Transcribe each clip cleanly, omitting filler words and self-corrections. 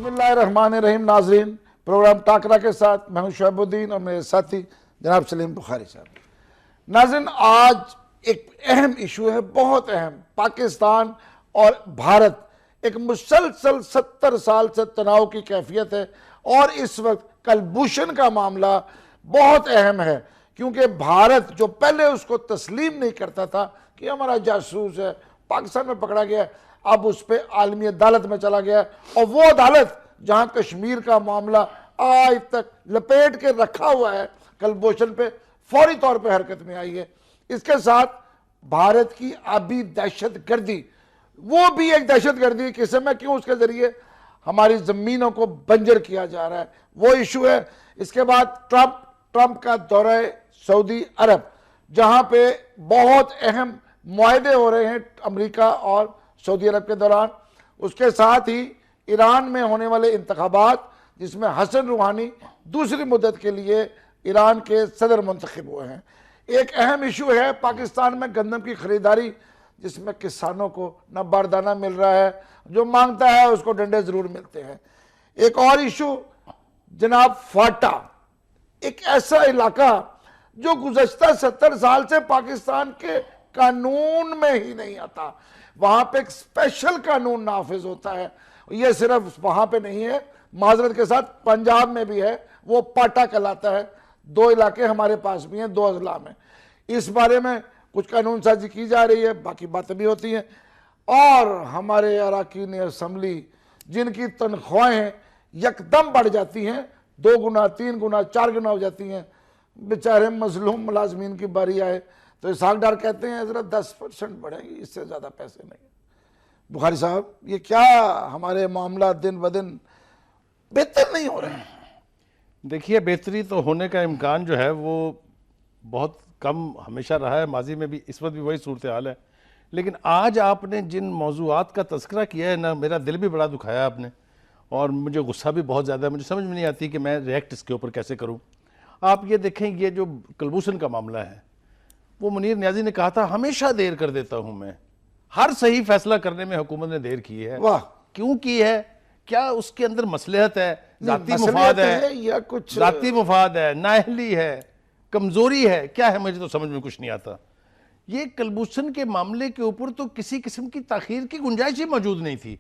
بسم اللہ الرحمن الرحیم. ناظرین، پروگرام ٹاکرا کے ساتھ میں ہوں شعیب الدین اور میرے ساتھی جناب سلیم بخاری صاحب. ناظرین، آج ایک اہم ایشو ہے، بہت اہم. پاکستان اور بھارت ایک مسلسل 70 سال سے تناؤ کی کیفیت ہے، اور اس وقت کلبھوشن کا معاملہ بہت اہم ہے، کیونکہ بھارت جو پہلے اس کو تسلیم نہیں کرتا تھا کہ ہمارا جاسوس ہے، پاکستان میں پکڑا گیا، اب اس پہ عالمی عدالت میں چلا گیا، اور وہ عدالت جہاں کشمیر کا معاملہ آج تک لپیٹ کے رکھا ہوا ہے، کلبھوشن پہ فوری طور پہ حرکت میں آئی ہے. اس کے ساتھ بھارت کی آبی دہشت گردی، وہ بھی ایک دہشت گردی کسے میں کیوں اس کے ذریعے ہماری زمینوں کو بنجر کیا جا رہا ہے، وہ ایشو ہے. اس کے بعد ٹرمپ کا دورہ سعودی عرب، جہاں پہ بہت اہم معاہدے ہو رہے ہیں امریکہ اور سعودی عرب کے دوران. اس کے ساتھ ہی ایران میں ہونے والے انتخابات، جس میں حسن روحانی دوسری مدت کے لیے ایران کے صدر منتخب ہوئے ہیں. ایک اہم ایشو ہے پاکستان میں گندم کی خریداری، جس میں کسانوں کو نہ باردانہ مل رہا ہے، جو مانگتا ہے اس کو ڈنڈے ضرور ملتے ہیں. ایک اور ایشو جناب فاٹا، ایک ایسا علاقہ جو گزشتہ 70 سال سے پاکستان کے قانون میں ہی نہیں آتا. وہاں پہ ایک اسپیشل قانون نافذ ہوتا ہے. یہ صرف وہاں پہ نہیں ہے، معذرت کے ساتھ پنجاب میں بھی ہے، وہ پاٹا کہلاتا ہے. 2 علاقے ہمارے پاس بھی ہیں، 2 اضلاع میں. اس بارے میں کچھ قانون سازی کی جا رہی ہے، باقی باتیں بھی ہوتی ہیں. اور ہمارے اراکین اسمبلی جن کی تنخواہیں یکدم بڑھ جاتی ہیں، 2 گنا 3 گنا 4 گنا ہو جاتی ہیں، بیچارے مظلوم ملازمین کی باری آئے تو اسحاق ڈار کہتے ہیں حضرت 10% بڑھیں گی، اس سے زیادہ پیسے نہیں. بخاری صاحب، یہ کیا ہمارے معاملات دن بدن بہتر نہیں ہو رہے ہیں؟ دیکھیے، بہتری تو ہونے کا امکان جو ہے وہ بہت کم ہمیشہ رہا ہے، ماضی میں بھی، اس وقت بھی وہی صورتحال ہے. لیکن آج آپ نے جن موضوعات کا تذکرہ کیا ہے نا، میرا دل بھی بڑا دکھایا آپ نے، اور مجھے غصہ بھی بہت زیادہ ہے. مجھے سمجھ میں نہیں آتی کہ میں ریئیکٹ اس کے اوپر کیسے کروں. آپ یہ دیکھیں، یہ جو کلبھوشن کا معاملہ ہے، وہ منیر نیازی نے کہا تھا ہمیشہ دیر کر دیتا ہوں میں، ہر صحیح فیصلہ کرنے میں حکومت نے دیر کی ہے. واہ، کیوں کی ہے؟ کیا اس کے اندر مصلحت ہے، ذاتی مفاد ہے، یا کچھ ذاتی مفاد ہے، نااہلی ہے، کمزوری ہے، کیا ہے؟ مجھے تو سمجھ میں کچھ نہیں آتا. یہ کلبھوشن کے معاملے کے اوپر تو کسی قسم کی تاخیر کی گنجائش ہی موجود نہیں تھی.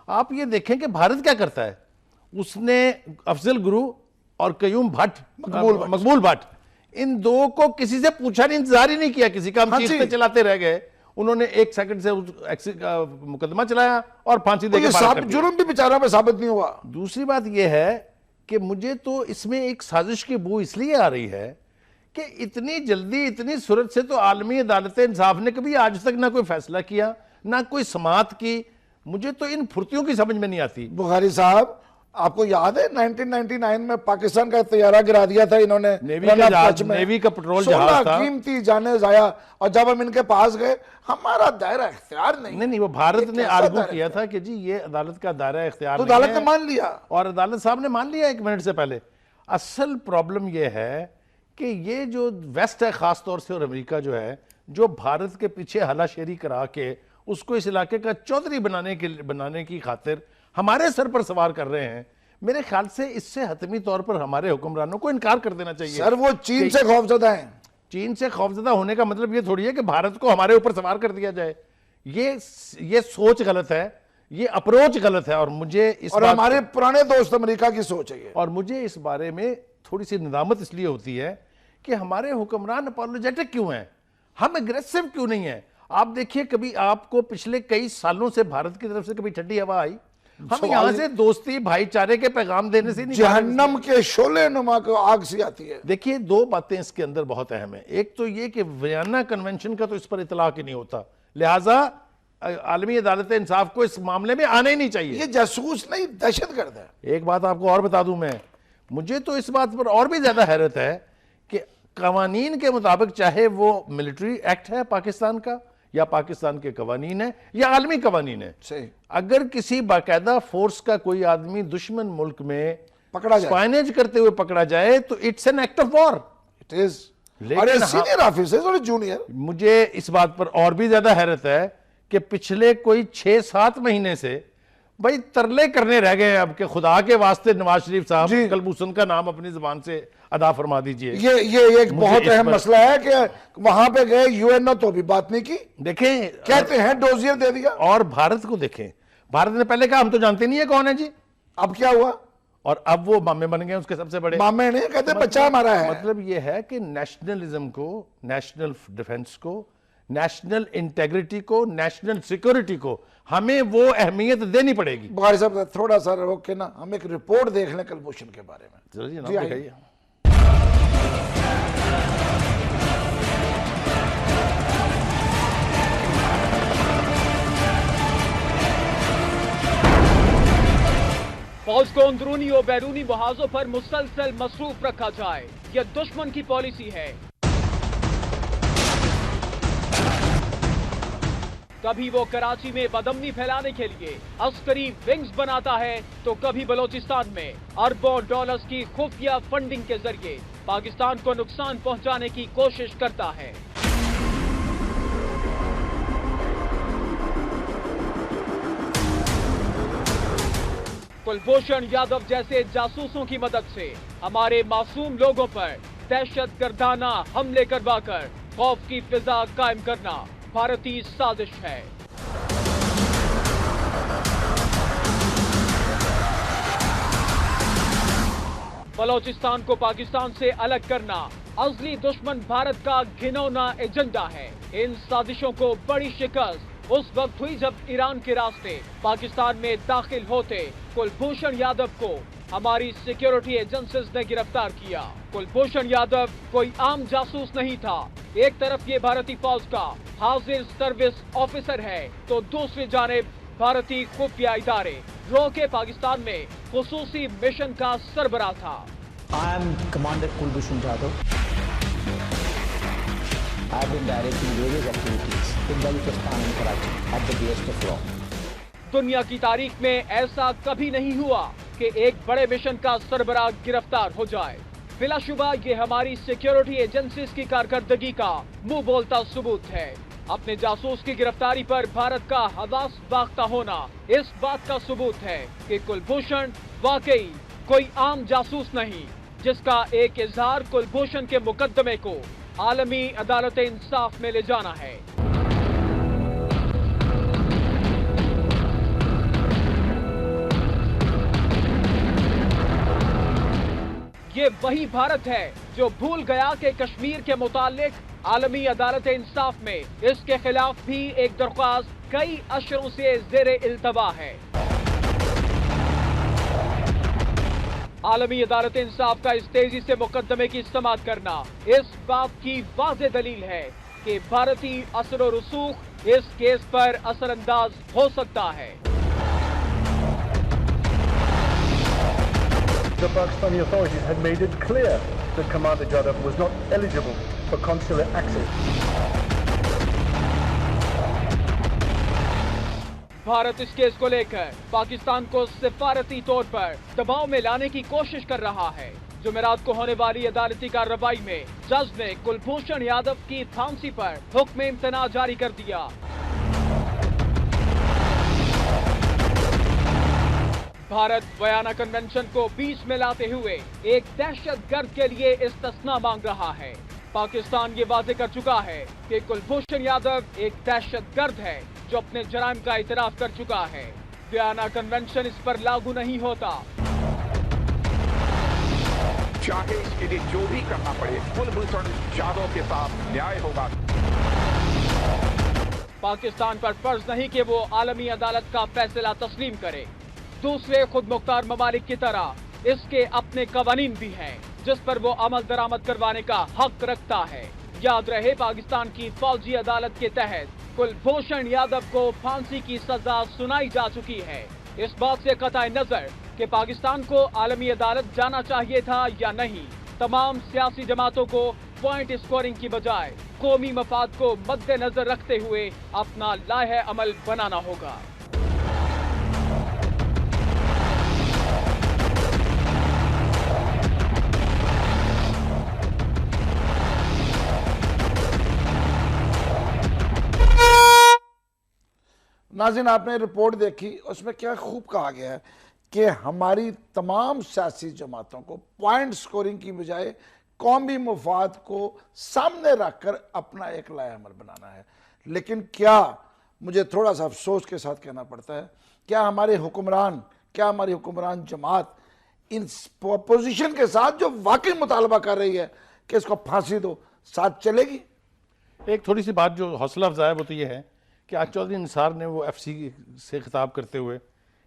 آپ یہ دیکھیں کہ بھارت کیا کرتا ہے. اس نے افضل گرو اور قیوم بھٹ، مقبول بھٹ، ان 2 کو کسی سے پوچھا نہیں، انتظار ہی نہیں کیا کسی کا. ہم چیختے چلاتے رہ گئے، انہوں نے 1 سیکنڈ سے مقدمہ چلایا اور پھانسی دے کے فارغ کر دیا. جرم بھی بیچارہ پہ ثابت نہیں ہوا. دوسری بات یہ ہے کہ مجھے تو اس میں ایک سازش کی بو اس لیے آ رہی ہے کہ اتنی جلدی اتنی صورت سے تو عالمی عدالت انصاف نے کبھی آج تک نہ کوئی فیصلہ کیا، نہ کوئی سماعت کی. مجھے تو ان پھرتیوں کی سمجھ میں نہیں آتی. بخاری صاحب، آپ کو یاد ہے 1999 میں پاکستان کا طیارہ گرا دیا تھا انہوں نے، نیوی کا پٹرول جہاز تھا، قیمتی جانیں ضائع. اور جب ہم ان کے پاس گئے، ہمارا دائرہ اختیار نہیں، وہ بھارت نے آرگو کیا تھا کہ جی یہ عدالت کا دائرہ اختیار نہیں ہے، تو عدالت نے مان لیا، اور عدالت صاحب نے مان لیا 1 منٹ سے پہلے. اصل پرابلم یہ ہے کہ یہ جو ویسٹ ہے خاص طور سے، اور امریکہ جو ہے، جو بھارت کے پیچھے ہلا شیری کرا کے اس کو اس علاقے کا چودھری بنانے کی خاطر ہمارے سر پر سوار کر رہے ہیں. میرے خیال سے اس سے حتمی طور پر ہمارے حکمرانوں کو انکار کر دینا چاہیے. سر، وہ چین سے خوفزدہ ہیں. چین سے خوفزدہ ہونے کا مطلب یہ تھوڑی ہے کہ بھارت کو ہمارے اوپر سوار کر دیا جائے. یہ سوچ غلط ہے، یہ اپروچ غلط ہے. اور مجھے اس اور ہمارے پرانے دوست امریکہ کی سوچ ہے یہ. اور مجھے اس بارے میں تھوڑی سی ندامت اس لیے ہوتی ہے کہ ہمارے حکمران اپولوجیٹک کیوں ہیں، ہم اگریسو کیوں نہیں ہیں. آپ دیکھیے، کبھی آپ کو پچھلے کئی سالوں سے بھارت کی طرف سے کبھی ٹھنڈی ہوا آئی؟ ہم یہاں سے دوستی بھائی چارے کے پیغام دینے سے نہیں، جہنم کے شعلے نما کو آگ سی آتی ہے. دیکھیے، 2 باتیں اس کے اندر بہت اہم ہیں. ایک تو یہ کہ وینا کنونشن کا تو اس پر اطلاق ہی نہیں ہوتا، لہٰذا عالمی عدالت انصاف کو اس معاملے میں آنا ہی نہیں چاہیے. یہ جاسوس نہیں، دہشت گرد ہے. ایک بات آپ کو اور بتا دوں میں، مجھے تو اس بات پر اور بھی زیادہ حیرت ہے کہ قوانین کے مطابق، چاہے وہ ملٹری ایکٹ ہے پاکستان کا، یا پاکستان کے قوانین ہیں، یا عالمی قوانین ہیں، اگر کسی باقاعدہ فورس کا کوئی آدمی دشمن ملک میں پکڑا جائے، اسپائنیج کرتے ہوئے پکڑا جائے، تو it's an act of war. لیکن سینئر آفیسرز اور جونیئر. مجھے اس بات پر اور بھی زیادہ حیرت ہے کہ پچھلے کوئی 6-7 مہینے سے بھائی ترلے کرنے رہ گئے اب کہ خدا کے واسطے نواز شریف صاحب جی کلبھوشن کا نام اپنی زبان سے ادا فرما دیجئے. یہ ایک بہت اہم مسئلہ ہے کہ وہاں پہ گئے یو این او تو بھی بات نہیں کی, دیکھیں کہتے ہیں ڈوزیر دے دیا. اور بھارت کو دیکھیں, بھارت نے پہلے کہا ہم تو جانتے نہیں ہیں کون ہے جی, اب کیا ہوا, اور اب وہ مامے بن گئے اس کے سب سے بڑے. مامے نے کہتے بچہ ہمارا ہے. مطلب یہ ہے کہ نیشنلزم کو, نیشنل ڈیفنس کو, نیشنل انٹیگریٹی کو, نیشنل سیکورٹی کو ہمیں وہ اہمیت دینی پڑے گی. بخاری صاحب تھوڑا سا روک کے نا ہم ایک رپورٹ دیکھ لیں کلبھوشن کے بارے میں. چلیے جی جناب آئیے. دکھائیے. فوج کو اندرونی و بیرونی محاذوں پر مسلسل مصروف رکھا جائے, یہ دشمن کی پالیسی ہے. کبھی وہ کراچی میں بدامنی پھیلانے کے لیے عسکری ونگز بناتا ہے تو کبھی بلوچستان میں اربوں ڈالرز کی خفیہ فنڈنگ کے ذریعے پاکستان کو نقصان پہنچانے کی کوشش کرتا ہے. کلبھوشن یادو جیسے جاسوسوں کی مدد سے ہمارے معصوم لوگوں پر دہشت گردانہ حملے کروا کر خوف کی فضا قائم کرنا بھارتی سازش ہے. بلوچستان کو پاکستان سے الگ کرنا اصلی دشمن بھارت کا گھنونا ایجنڈا ہے. ان سازشوں کو بڑی شکست اس وقت ہوئی جب ایران کے راستے پاکستان میں داخل ہوتے کلبھوشن یادو کو ہماری سیکیورٹی ایجنسیز نے گرفتار کیا. کلبھوشن یادو کوئی عام جاسوس نہیں تھا. ایک طرف یہ بھارتی فوج کا حاضر سروس آفیسر ہے تو دوسری جانب بھارتی خفیہ ادارے رو کے پاکستان میں خصوصی مشن کا سربراہ تھا. I am Commander Kulbhushan Jadhav. I have been directing various activities in Balochistan and Karachi at the behest of law. دنیا کی تاریخ میں ایسا کبھی نہیں ہوا کہ ایک بڑے مشن کا سربراہ گرفتار ہو جائے. بلا شبہ یہ ہماری سیکیورٹی ایجنسیز کی کارکردگی کا منہ بولتا ثبوت ہے. اپنے جاسوس کی گرفتاری پر بھارت کا حواس باختہ ہونا اس بات کا ثبوت ہے کہ کلبھوشن واقعی کوئی عام جاسوس نہیں, جس کا ایک اظہار کلبھوشن کے مقدمے کو عالمی عدالت انصاف میں لے جانا ہے. یہ وہی بھارت ہے جو بھول گیا کہ کشمیر کے متعلق عالمی عدالت انصاف میں اس کے خلاف بھی ایک درخواست کئی اشروں سے زیر التوا ہے. عالمی عدالت انصاف کا اس تیزی سے مقدمے کی سماعت کرنا اس بات کی واضح دلیل ہے کہ بھارتی اثر و رسوخ اس کیس پر اثر انداز ہو سکتا ہے. The Pakistani authorities had made it clear that Commander Jadhav was not eligible for consular access. Bharat اس کیس کو لے کر پاکستان کو سفارتی طور پر دباؤ میں لانے کی کوشش کر رہا ہے. جمعرات کو ہونے والی عدالتی کارروائی میں جج نے کلبھوشن یادو کی پھانسی پر حکم امتناع جاری کر دیا. بھارت ویانا کنونشن کو بیچ میں لاتے ہوئے ایک دہشت گرد کے لیے استثناء مانگ رہا ہے. پاکستان یہ واضح کر چکا ہے کہ کلبھوشن یادو ایک دہشت گرد ہے جو اپنے جرائم کا اعتراف کر چکا ہے. ویانا کنونشن اس پر لاگو نہیں ہوتا. چاہے اس کے لیے جو بھی کرنا پڑے کلبھوشن یادو کے ساتھ نیائے ہوگا. پاکستان پر فرض نہیں کہ وہ عالمی عدالت کا فیصلہ تسلیم کرے. دوسرے خود مختار ممالک کی طرح اس کے اپنے قوانین بھی ہیں جس پر وہ عمل درآمد کروانے کا حق رکھتا ہے. یاد رہے پاکستان کی فوجی عدالت کے تحت کلبھوشن یادو کو پھانسی کی سزا سنائی جا چکی ہے. اس بات سے قطع نظر کہ پاکستان کو عالمی عدالت جانا چاہیے تھا یا نہیں, تمام سیاسی جماعتوں کو پوائنٹ اسکورنگ کی بجائے قومی مفاد کو مد نظر رکھتے ہوئے اپنا لائحہ عمل بنانا ہوگا. ناظرین آپ نے رپورٹ دیکھی، اس میں کیا خوب کہا گیا ہے کہ ہماری تمام سیاسی جماعتوں کو پوائنٹ سکورنگ کی بجائے قومی مفاد کو سامنے رکھ کر اپنا ایک لائحہ عمل بنانا ہے. لیکن کیا مجھے تھوڑا سا افسوس کے ساتھ کہنا پڑتا ہے، کیا ہماری حکمران جماعت ان پوزیشن کے ساتھ جو واقعی مطالبہ کر رہی ہے کہ اس کو پھانسی دو، ساتھ چلے گی؟ ایک تھوڑی سی بات جو حوصلہ افزا ہے وہ تو یہ ہے کہ آج چودھری نثار نے وہ ایف سی سے خطاب کرتے ہوئے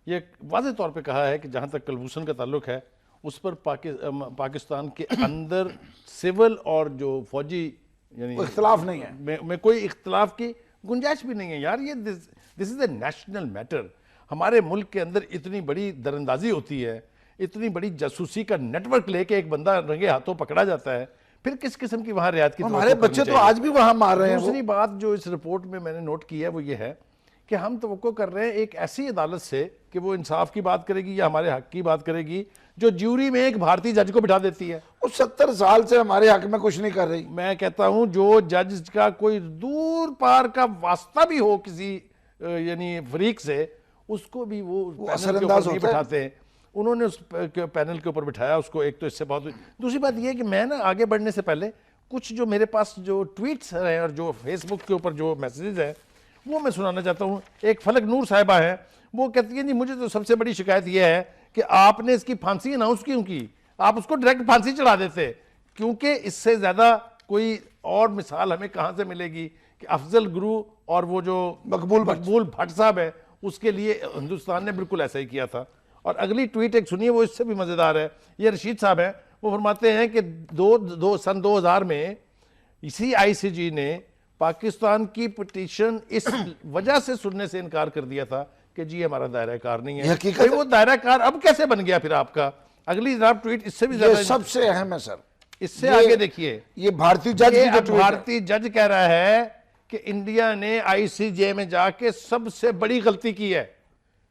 یہ واضح طور پہ کہا ہے کہ جہاں تک کلبھوشن کا تعلق ہے اس پر پاکستان کے اندر سول اور جو فوجی یعنی اختلاف نہیں ہے، میں کوئی اختلاف کی گنجائش بھی نہیں ہے. یار یہ دس از اے نیشنل میٹر. ہمارے ملک کے اندر اتنی بڑی دراندازی ہوتی ہے، اتنی بڑی جاسوسی کا نیٹ ورک لے کے ایک بندہ رنگے ہاتھوں پکڑا جاتا ہے، پھر کس قسم کی وہاں رعایت کی ہمارے بچے تو آج بھی وہاں مار رہے ہیں. دوسری بات جو اس رپورٹ میں نے نوٹ کی ہے وہ یہ ہے کہ ہم توقع کر رہے ہیں ایک ایسی عدالت سے کہ وہ انصاف کی بات کرے گی یا ہمارے حق کی بات کرے گی جو جیوری میں ایک بھارتی جج کو بٹھا دیتی ہے. وہ 70 سال سے ہمارے حق میں کچھ نہیں کر رہی. میں کہتا ہوں جو جج کا کوئی دور پار کا واسطہ بھی ہو کسی یعنی فریق سے، اس کو بھی وہ اثر پینل کے انداز اوپر نہیں ہوتا ہے. بٹھاتے ہیں. انہوں نے اس پینل کے اوپر بٹھایا اس کو. ایک تو اس سے بہت دوسری بات یہ ہے کہ میں نا آگے بڑھنے سے پہلے کچھ جو میرے پاس جو ٹویٹس ہیں اور جو فیس بک کے اوپر جو میسیجز ہیں وہ میں سنانا چاہتا ہوں. ایک فلک نور صاحبہ ہیں، وہ کہتی ہیں جی مجھے تو سب سے بڑی شکایت یہ ہے کہ آپ نے اس کی پھانسی اناؤنس کیوں کی؟ آپ اس کو ڈائریکٹ پھانسی چڑھا دیتے، کیونکہ اس سے زیادہ کوئی اور مثال ہمیں کہاں سے ملے گی کہ افضل گرو اور وہ جو مقبول بھٹ صاحب ہے اس کے لیے ہندوستان نے بالکل ایسا ہی کیا تھا. اور اگلی ٹویٹ ایک سنیے، وہ اس سے بھی مزیدار ہے. یہ رشید صاحب ہیں، وہ فرماتے ہیں کہ سن 2000 میں اسی آئی سی جی نے پاکستان کی پٹیشن اس وجہ سے سننے سے انکار کر دیا تھا کہ جی ہمارا دائرہ کار نہیں ہے. حقیقت وہ دائرہ کار اب کیسے بن گیا پھر آپ کا؟ اگلی جناب ٹویٹ اس سے بھی یہ زیادہ سب سے اہم ہے سر. اس سے آگے دیکھیے، یہ بھارتی جج کی جو ٹویٹ ہے. بھارتی جج کہہ رہا ہے کہ انڈیا نے آئی سی جے میں جا کے سب سے بڑی غلطی کی ہے.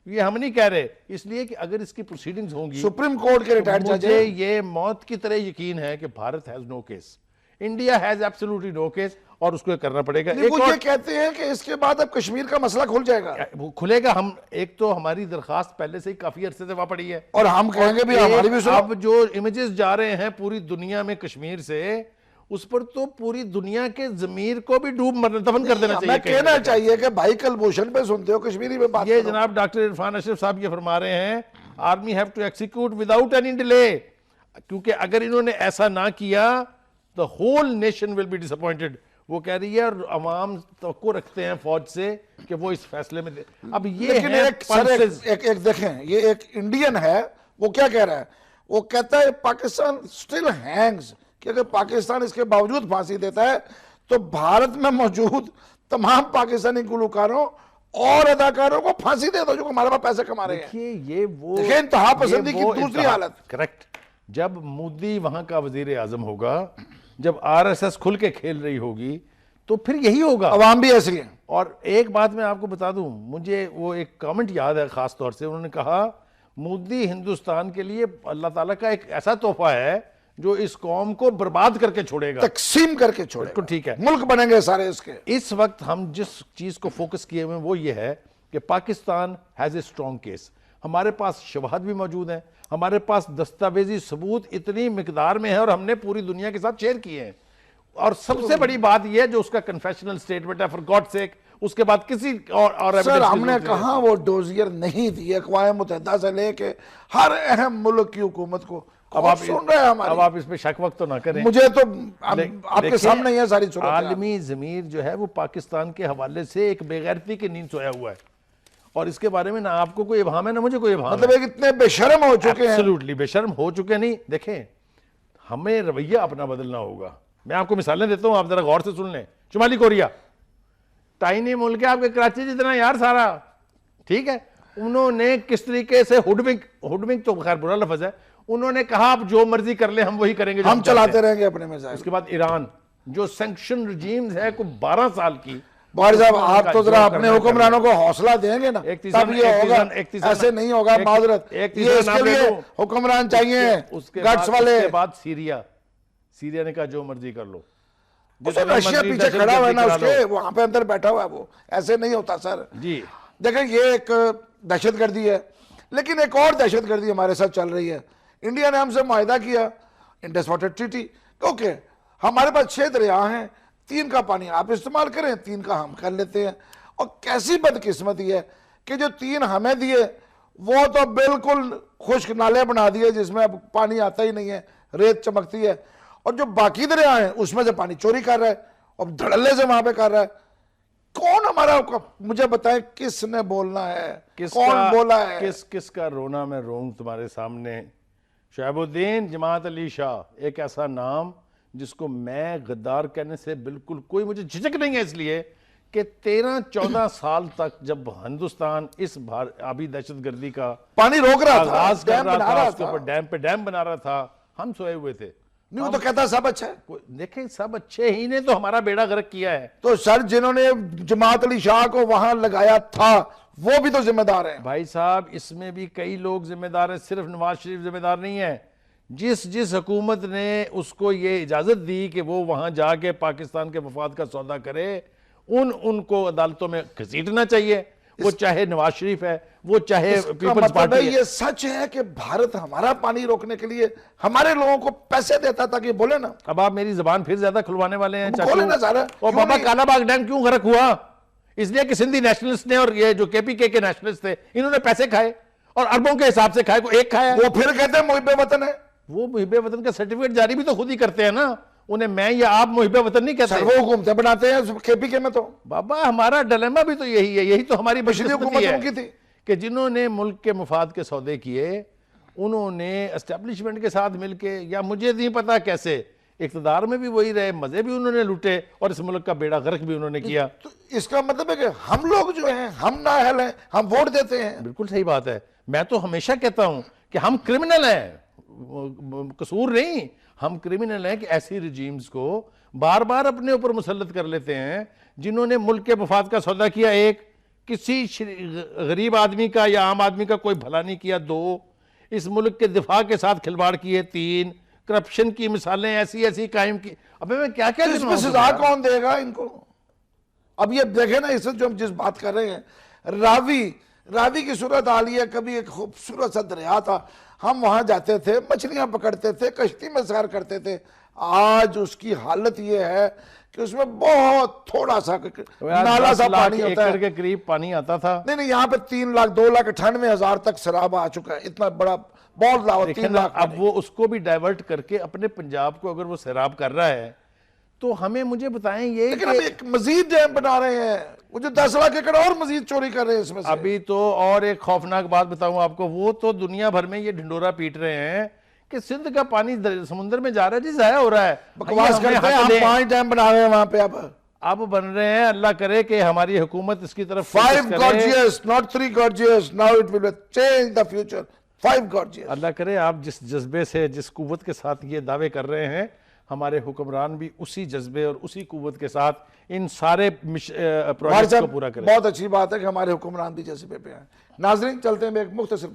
یہ ہم نہیں کہہ رہے، اس لیے کہ اگر اس کی پروسیڈنگز ہوں گی، سپریم کورٹ کے ریٹائرڈ جج مجھے یہ موت کی طرح یقین ہے کہ Bharat has no case, India has absolutely no case, اور اس کو کرنا پڑے گا. وہ یہ کہتے ہیں کہ اس کے بعد اب کشمیر کا مسئلہ کھل جائے گا. وہ کھلے گا. ہم ایک تو ہماری درخواست پہلے سے ہی کافی عرصے سے وہاں پڑی ہے، اور ہم کہیں گے بھی ہماری بھی سنو. اب جو امیجز جا رہے ہیں پوری دنیا میں کشمیر سے، اس پر تو پوری دنیا کے ضمیر کو بھی دفن کر دینا چاہیے. ہمیں کہنا چاہیے کہ بھائی کلبھوشن پہ سنتے ہو، کشمیری پہ بات یہ کرو. جناب ڈاکٹر عرفان اشرف صاحب یہ فرما رہے ہیں army have to execute without any delay, کیونکہ اگر انہوں نے ایسا نہ کیا the whole nation will be disappointed. وہ کہہ رہی ہے اور عوام توقع رکھتے ہیں فوج سے کہ وہ اس فیصلے میں اب یہ لیکن ایک دیکھیں، یہ ایک انڈین ہے، وہ کیا کہہ رہا ہے؟ وہ کہتا ہے پاکستان still hangs، کہ اگر پاکستان اس کے باوجود پھانسی دیتا ہے تو بھارت میں موجود تمام پاکستانی گلوکاروں اور اداکاروں کو پھانسی دے دو جو ہمارے پاس پیسے کما رہے ہیں. دیکھیے یہ وہ دیکھیں انتہا پسندی کی دوسری حالت. کریکٹ. جب مودی وہاں کا وزیر اعظم ہوگا، جب آر ایس ایس کھل کے کھیل رہی ہوگی تو پھر یہی ہوگا. عوام بھی ایسی ہیں. اور ایک بات میں آپ کو بتا دوں، مجھے وہ ایک کامنٹ یاد ہے خاص طور سے، انہوں نے کہا مودی ہندوستان کے لیے اللہ تعالیٰ کا ایک ایسا تحفہ ہے جو اس قوم کو برباد کر کے چھوڑے گا، تقسیم کر کے چھوڑے گا. ٹھیک ہے، ملک بنیں گے سارے اس کے. اس وقت ہم جس چیز کو فوکس کیے ہوئے وہ یہ ہے کہ Pakistan has a strong case. ہمارے پاس شواہد بھی موجود ہیں، ہمارے پاس دستاویزی ثبوت اتنی مقدار میں ہے اور ہم نے پوری دنیا کے ساتھ شیئر کیے ہیں. اور سب سے بڑی بات یہ ہے جو اس کا کنفیشنل سٹیٹمنٹ ہے، فار گاڈ سیک، اس کے بعد کسی اور سر ہم نے کہاں وہ ڈوزیر نہیں دی اقوام متحدہ سے لے کے ہر اہم ملک کی حکومت کو. اب آپ سن رہے ہیں ہماری. اب آپ اس پہ شک وقت تو نہ کریں. مجھے تو آپ کے سامنے ہی ہے ساری صورت. عالمی ضمیر جو ہے وہ پاکستان کے حوالے سے ایک بے غیرتی کی نیند سویا ہوا ہے، اور اس کے بارے میں نہ آپ کو کوئی ابہام ہے نہ مجھے کوئی ابہام ہے. مطلب ایک اتنے بے شرم ہو چکے ہیں. ایبسولوٹلی بے شرم ہو چکے. نہیں دیکھیں، ہمیں رویہ اپنا بدلنا ہوگا. میں آپ کو مثالیں دیتا ہوں، آپ ذرا غور سے سن لیں. شمالی کوریا ٹائنی ملک ہے آپ کے کراچی جتنا یار سارا، ٹھیک ہے. انہوں نے کس طریقے سے ہوڈمنگ تو خیر برا لفظ ہے، انہوں نے کہا آپ جو مرضی کر لیں ہم وہی کریں گے، ہم چلاتے رہیں گے اپنے میزائل. اس کے بعد ایران جو سینکشن رجیمز ہے کو 12 سال کی. بھائی صاحب آپ تو ذرا اپنے حکمرانوں کو حوصلہ دیں گے نا، تب یہ ہوگا. ایسے نہیں ہوگا. معذرت، یہ اس کے لیے حکمران چاہیے گٹس والے. اس کے بعد سیریا نے کہا جو مرضی کر لو. رشیا پیچھے کھڑا ہوا ہے نا اس کے، وہاں پہ اندر بیٹھا ہوا ہے وہ. ایسے نہیں ہوتا سر. جی دیکھیں یہ ایک دہشت گردی ہے، لیکن ایک اور دہشت گردی ہمارے ساتھ چل رہی ہے. انڈیا نے ہم سے معاہدہ کیا انڈس واٹر ٹریٹی، اوکے ہمارے پاس 6 دریا ہیں، 3 کا پانی آپ استعمال کریں، 3 کا ہم کر لیتے ہیں. اور کیسی بدقسمتی ہے کہ جو 3 ہمیں دیے وہ تو بالکل خشک نالے بنا دیے جس میں اب پانی آتا ہی نہیں ہے، ریت چمکتی ہے. اور جو باقی دریا ہیں اس میں سے پانی چوری کر رہا ہے اور دھڑلے سے وہاں پہ کر رہا ہے. کون ہمارا، مجھے بتائیں کس نے بولنا ہے، کون بولا ہے؟ کس کا رونا میں روں تمہارے سامنے. شعیب الدین جماعت علی شاہ ایک ایسا نام جس کو میں غدار کہنے سے بالکل کوئی مجھے جھجک نہیں ہے، اس لیے کہ 13-14 سال تک جب ہندوستان اس آبی دہشت گردی کا پانی روک رہا تھا، آغاز کر ڈیم رہا بنا تھا، رہا اس کے اوپر ڈیم پہ ڈیم بنا رہا تھا، ہم سوئے ہوئے تھے. نہیں وہ تو کہتا سب اچھا ہے. دیکھیں سب اچھے ہی نے تو ہمارا بیڑا غرق کیا ہے. تو سر جنہوں نے جماعت علی شاہ کو وہاں لگایا تھا وہ بھی تو ذمہ دار ہیں. بھائی صاحب اس میں بھی کئی لوگ ذمہ دار ہیں، صرف نواز شریف ذمہ دار نہیں ہے. جس حکومت نے اس کو یہ اجازت دی کہ وہ وہاں جا کے پاکستان کے مفاد کا سودا کرے، ان کو عدالتوں میں گھسیٹنا چاہیے. وہ چاہے نواز شریف ہے، وہ چاہے پیپلز مطلب پارٹی ہے. یہ سچ ہے کہ بھارت ہمارا پانی روکنے کے لیے ہمارے لوگوں کو پیسے دیتا تاکہ بولے نا. اب آپ میری زبان پھر زیادہ کھلوانے والے ہیں چاچو. بولے نا سارا. اور کیوں بابا نہیں؟ کالا باغ ڈیم کیوں غرق ہوا؟ اس لیے کہ سندھی نیشنلسٹ نے اور یہ جو کے پی کے نیشنلسٹ تھے انہوں نے پیسے کھائے اور اربوں کے حساب سے کھائے، کوئی ایک کھایا. وہ پھر کہتے ہیں محب وطن ہے. وہ محب وطن کا سرٹیفکیٹ جاری بھی تو خود ہی کرتے ہیں نا. انہیں میں یا آپ محب وطن نہیں کہتے. سر وہ حکومتیں بناتے ہیں کے پی کے میں. تو بابا ہمارا ڈیلیما بھی تو یہی ہے، یہی تو ہماری پچھلی بدقسمتی حکومتوں کی ہے تھی کہ جنہوں نے ملک کے مفاد کے سودے کیے انہوں نے اسٹیبلشمنٹ کے ساتھ مل کے، یا مجھے نہیں پتا کیسے، اقتدار میں بھی وہی رہے، مزے بھی انہوں نے لوٹے اور اس ملک کا بیڑا غرق بھی انہوں نے کیا. تو اس کا مطلب ہے کہ ہم لوگ جو ہیں ہم نااہل ہیں، ہم ووٹ دیتے ہیں. بالکل صحیح بات ہے. میں تو ہمیشہ کہتا ہوں کہ ہم کرمنل ہیں، قصور نہیں، ہم کرمنل ہیں کہ ایسی رجیمز کو بار بار اپنے اوپر مسلط کر لیتے ہیں جنہوں نے ملک کے مفاد کا سودا کیا، ایک کسی غریب آدمی کا یا عام آدمی کا کوئی بھلا نہیں کیا، 2 اس ملک کے دفاع کے ساتھ کھلواڑ کیے، 3 کرپشن کی مثالیں ایسی قائم کی. ابھی میں کیا اس میں سزا کون دے گا ان کو؟ اب یہ دیکھیں نا، اس جو ہم جس بات کر رہے ہیں، راوی کی صورت حال یہ، کبھی ایک خوبصورت سا دریا تھا، ہم وہاں جاتے تھے، مچھلیاں پکڑتے تھے، کشتی میں سیر کرتے تھے. آج اس کی حالت یہ ہے کہ اس میں بہت تھوڑا سا نالا سا پانی ہوتا ہے. ایکڑ کے قریب پانی آتا تھا. نہیں یہاں پہ 2,98,000 تک سیراب آ چکا ہے. اتنا بڑا بہت لاؤ 3 لاکھ. اب وہ اس کو بھی ڈائیورٹ کر کے اپنے پنجاب کو اگر وہ سیراب کر رہا ہے تو ہمیں مجھے بتائیں یہ لیکن اب ایک مزید ڈیم بنا رہے ہیں، وہ جو 10 لاکھ ایکڑ اور مزید چوری کر رہے ہیں اس میں سے. ابھی تو اور ایک خوفناک بات بتاؤں آپ کو، وہ تو دنیا بھر میں یہ ڈھنڈورا پیٹ رہے ہیں کہ سندھ کا پانی سمندر میں جا رہا ہے جی، ضائع ہو رہا ہے. بکواس کرتے ہیں، ہم 5 ڈیم بنا رہے ہیں وہاں پہ. اب بن رہے ہیں، اللہ کرے کہ ہماری حکومت اس کی طرف 5 gorges, not 3 gorges. Now it will change the future. 5 gorges. اللہ کرے آپ جس جذبے سے، جس قوت کے ساتھ یہ دعوے کر رہے ہیں، ہمارے حکمران بھی اسی جذبے اور اسی قوت کے ساتھ ان سارے پروجیکٹس کو پورا کریں. بہت اچھی بات ہے کہ ہمارے حکمران بھی جذبے پہ ہیں. ناظرین چلتے ہیں ایک مختصر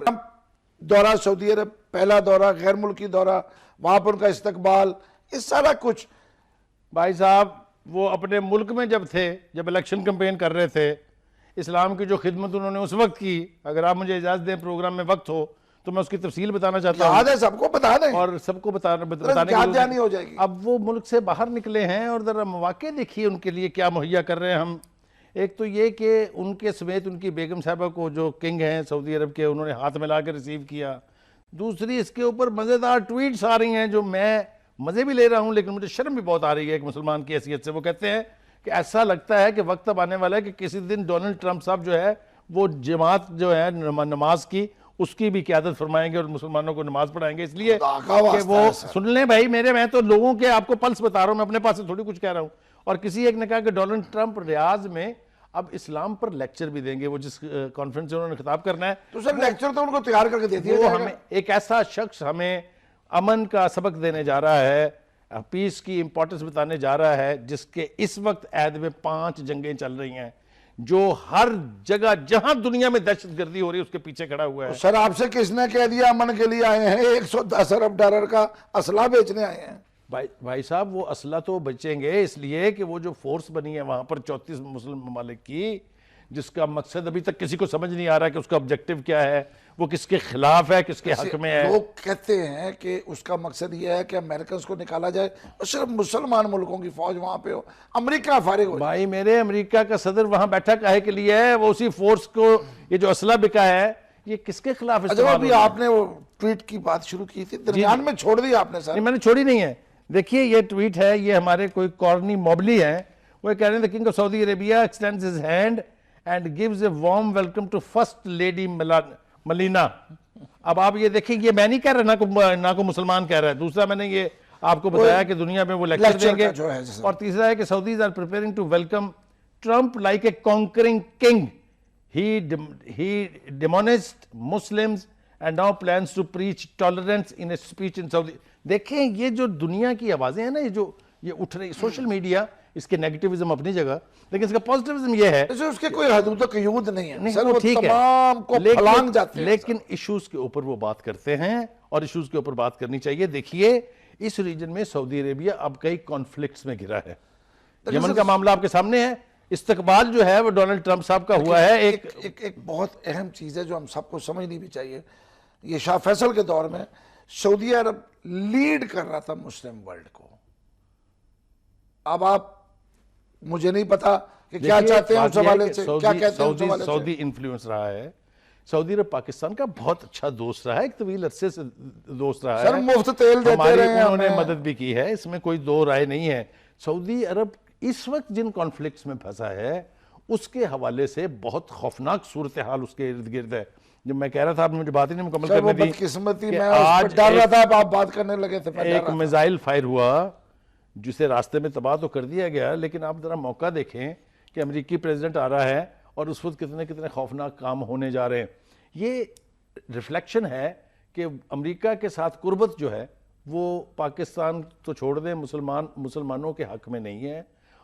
دورہ سعودی عرب، پہلا دورہ غیر ملکی دورہ، وہاں پر ان کا استقبال، اس سارا کچھ. بھائی صاحب وہ اپنے ملک میں جب تھے، جب الیکشن کمپین کر رہے تھے، اسلام کی جو خدمت انہوں نے اس وقت کی، اگر آپ مجھے اجازت دیں پروگرام میں وقت ہو تو میں اس کی تفصیل بتانا چاہتا ہوں. یاد ہے سب کو بتا دیں اور سب کو بتانے نہیں ہو جائے گی. اب وہ ملک سے باہر نکلے ہیں اور ذرا مواقع دیکھیے ان کے لیے کیا مہیا کر رہے ہیں ہم. ایک تو یہ کہ ان کے سمیت ان کی بیگم صاحبہ کو جو کنگ ہیں سعودی عرب کے، انہوں نے ہاتھ ملا کے ریسیو کیا. دوسری اس کے اوپر مزیدار ٹویٹس آ رہی ہیں جو میں مزے بھی لے رہا ہوں لیکن مجھے شرم بھی بہت آ رہی ہے ایک مسلمان کی حیثیت سے. وہ کہتے ہیں کہ ایسا لگتا ہے کہ وقت اب آنے والا ہے کہ کسی دن ڈونلڈ ٹرمپ صاحب جو ہے وہ جماعت جو ہے نماز کی، اس کی بھی قیادت فرمائیں گے اور مسلمانوں کو نماز پڑھائیں گے. اس لیے کہ وہ سن لیں بھائی میرے، میں تو لوگوں کے آپ کو پلس بتا رہا ہوں، میں اپنے پاس سے تھوڑی کچھ کہہ رہا ہوں. اور کسی ایک نے کہا کہ ڈونلڈ ٹرمپ ریاض میں اب اسلام پر لیکچر بھی دیں گے، وہ جس کانفرنس سے انہوں نے خطاب کرنا ہے. تو سر لیکچر تو ان کو تیار کر کے دے دیا وہ جائے گا. ہمیں ایک ایسا شخص ہمیں امن کا سبق دینے جا رہا ہے، پیس کی امپورٹنس بتانے جا رہا ہے، جس کے اس وقت عہد میں 5 جنگیں چل رہی ہیں، جو ہر جگہ جہاں دنیا میں دہشت گردی ہو رہی ہے اس کے پیچھے کھڑا ہوا ہے. سر آپ سے کس نے کہہ دیا امن کے لیے آئے ہیں؟ 110 ارب ڈالر کا اسلحہ بیچنے آئے ہیں. بھائی صاحب وہ اسلحہ تو بچیں گے، اس لیے کہ وہ جو فورس بنی ہے وہاں پر 34 مسلم ممالک کی، جس کا مقصد ابھی تک کسی کو سمجھ نہیں آ رہا کہ اس کا آبجیکٹو کیا ہے, وہ کس کے خلاف ہے, کس کے حق میں ہے. لوگ کہتے ہیں کہ اس کا مقصد یہ ہے کہ امریکنز کو نکالا جائے اور صرف مسلمان ملکوں کی فوج وہاں پہ ہو, امریکہ فارغ ہو جائے. بھائی میرے, امریکہ کا صدر وہاں بیٹھا کاہے کے لیے ہے؟ وہ اسی فورس کو, یہ جو اسلحہ بکا ہے یہ کس کے خلاف اچھا استعمال ابھی آپ نے وہ ٹویٹ کی بات شروع کی تھی, درمیان میں چھوڑ دی آپ نے سر. نہیں, میں نے چھوڑی نہیں ہے. دیکھیے یہ ٹویٹ ہے, یہ ہمارے کوئی کورنی موبلی ہیں, وہ کہہ رہے ہیں the king of Saudi Arabia extends his hand and gives a warm welcome to first lady Melania. اب آپ یہ دیکھیں, یہ میں نہیں کہہ رہا, نہ کو مسلمان کہہ رہا ہے. دوسرا میں نے یہ آپ کو بتایا کہ دنیا میں وہ لیکچر دیں گے. اور تیسرا ہے کہ Saudis are preparing to welcome Trump like a conquering king. He demonized Muslims and now plans to preach tolerance in a speech in Saudi. دیکھیں یہ جو دنیا کی آوازیں ہیں نا, یہ اٹھ رہی سوشل میڈیا, اس کے نیگیٹیوزم اپنی جگہ, لیکن اس کا پازیٹیوزم یہ ہے اس کے کوئی حدود و قیود نہیں ہے سر, وہ وہ ٹھیک ہے, تمام کو پھلانگ جاتے ہیں. لیکن ایشوز کے اوپر وہ بات کرتے ہیں اور ایشوز کے اوپر بات کرنی چاہیے. دیکھیے اس ریجن میں سعودی عربیہ اب کئی کانفلکٹس میں گرا ہے. یمن کا معاملہ آپ کے سامنے ہے, استقبال جو ہے وہ ڈونلڈ ٹرمپ صاحب کا ہوا ہے. ایک بہت اہم چیز ہے جو ہم سب کو سمجھنی بھی چاہیے. یہ شاہ فیصل کے دور میں سعودی عرب لیڈ کر رہا تھا مسلم ورلڈ کو. اب آپ, مجھے نہیں پتا کہ کیا چاہتے ہیں اس حوالے سے, کیا کہتے ہیں اس حوالے سے. سعودی انفلوئنس رہا ہے. سعودی عرب پاکستان کا بہت اچھا دوست رہا ہے, ایک طویل عرصے سے دوست رہا ہے. سر مفت تیل دیتے رہے ہیں, انہوں نے مدد بھی کی ہے, اس میں کوئی دو رائے نہیں ہے. سعودی عرب اس وقت جن کانفلکٹس میں پھنسا ہے اس کے حوالے سے بہت خوفناک صورتحال اس کے ارد گرد ہے. جب میں کہہ رہا تھا, آپ نے مجھے بات ہی نہیں مکمل کرنے دی. بدقسمتی میں اس پر ڈر رہا تھا, اب آپ بات کرنے لگے تھے. ایک میزائل فائر ہوا جسے راستے میں تباہ تو کر دیا گیا, لیکن آپ ذرا موقع دیکھیں کہ امریکی پریزیڈنٹ آ رہا ہے اور اس وقت کتنے خوفناک کام ہونے جا رہے ہیں. یہ ریفلیکشن ہے کہ امریکہ کے ساتھ قربت جو ہے وہ پاکستان تو چھوڑ دیں, مسلمانوں کے حق میں نہیں ہے,